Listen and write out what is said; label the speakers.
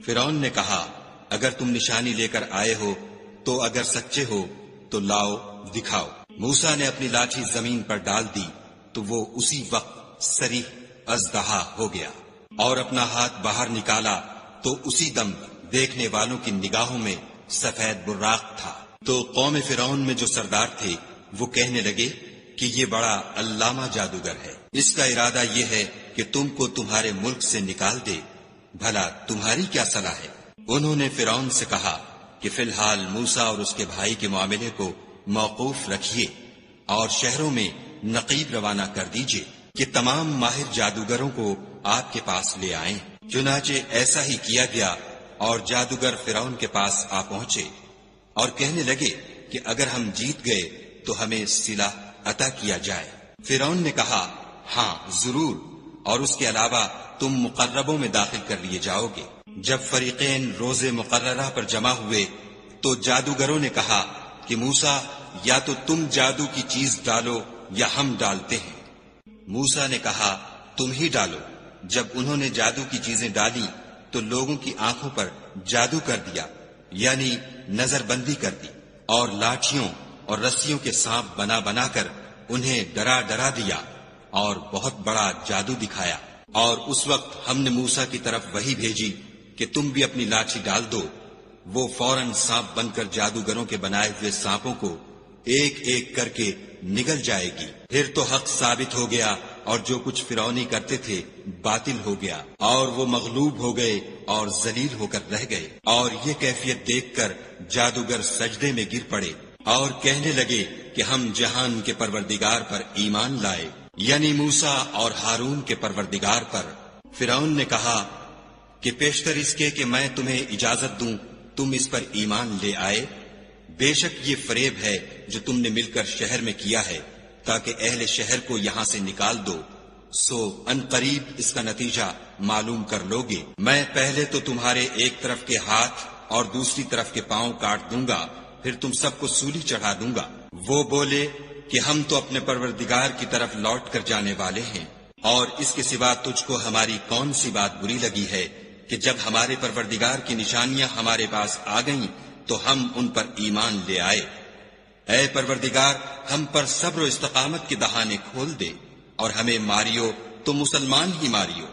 Speaker 1: فرعون نے کہا اگر تم نشانی لے کر آئے ہو تو اگر سچے ہو تو لاؤ دکھاؤ۔ موسیٰ نے اپنی لاٹھی زمین پر ڈال دی تو وہ اسی وقت صریح اژدہا ہو گیا، اور اپنا ہاتھ باہر نکالا تو اسی دم دیکھنے والوں کی نگاہوں میں سفید براق تھا۔ تو قوم فرعون میں جو سردار تھے وہ کہنے لگے کہ یہ بڑا علامہ جادوگر ہے، اس کا ارادہ یہ ہے کہ تم کو تمہارے ملک سے نکال دے، بھلا تمہاری کیا صلاح ہے؟ انہوں نے فرعون سے کہا کہ فی الحال موسیٰ اور اس کے بھائی کے معاملے کو موقوف رکھیے اور شہروں میں نقیب روانہ کر دیجیے کہ تمام ماہر جادوگروں کو آپ کے پاس لے آئیں۔ چنانچہ ایسا ہی کیا گیا، اور جادوگر فرعون کے پاس آ پہنچے اور کہنے لگے کہ اگر ہم جیت گئے تو ہمیں صلہ عطا کیا جائے۔ فرعون نے کہا ہاں ضرور، اور اس کے علاوہ تم مقربوں میں داخل کر لیے جاؤ گے۔ جب فریقین روز مقررہ پر جمع ہوئے تو جادوگروں نے کہا کہ موسیٰ یا تو تم جادو کی چیز ڈالو یا ہم ڈالتے ہیں۔ موسیٰ نے کہا تم ہی ڈالو۔ جب انہوں نے جادو کی چیزیں ڈالی تو لوگوں کی آنکھوں پر جادو کر دیا، یعنی نظر بندی کر دی، اور لاٹھیوں اور رسیوں کے سانپ بنا بنا کر انہیں ڈرا ڈرا دیا اور بہت بڑا جادو دکھایا۔ اور اس وقت ہم نے موسیٰ کی طرف وحی بھیجی کہ تم بھی اپنی لاٹھی ڈال دو۔ وہ فوراً سانپ بن کر جادوگروں کے بنائے ہوئے سانپوں کو ایک ایک کر کے نگل جائے گی۔ پھر تو حق ثابت ہو گیا، اور جو کچھ فرعونی کرتے تھے باطل ہو گیا، اور وہ مغلوب ہو گئے اور ذلیل ہو کر رہ گئے۔ اور یہ کیفیت دیکھ کر جادوگر سجدے میں گر پڑے اور کہنے لگے کہ ہم جہان کے پروردگار پر ایمان لائے، یعنی موسیٰ اور ہارون کے پروردگار پر۔ فرعون نے کہا کہ پیشتر اس کے کہ میں تمہیں اجازت دوں تم اس پر ایمان لے آئے، بے شک یہ فریب ہے جو تم نے مل کر شہر میں کیا ہے تاکہ اہل شہر کو یہاں سے نکال دو، سو ان قریب اس کا نتیجہ معلوم کر لوگے۔ میں پہلے تو تمہارے ایک طرف کے ہاتھ اور دوسری طرف کے پاؤں کاٹ دوں گا، پھر تم سب کو سولی چڑھا دوں گا۔ وہ بولے کہ ہم تو اپنے پروردگار کی طرف لوٹ کر جانے والے ہیں، اور اس کے سوا تجھ کو ہماری کون سی بات بری لگی ہے کہ جب ہمارے پروردگار کی نشانیاں ہمارے پاس آ گئیں تو ہم ان پر ایمان لے آئے۔ اے پروردگار ہم پر صبر و استقامت کے دہانے کھول دے، اور ہمیں ماریو تو مسلمان ہی ماریو۔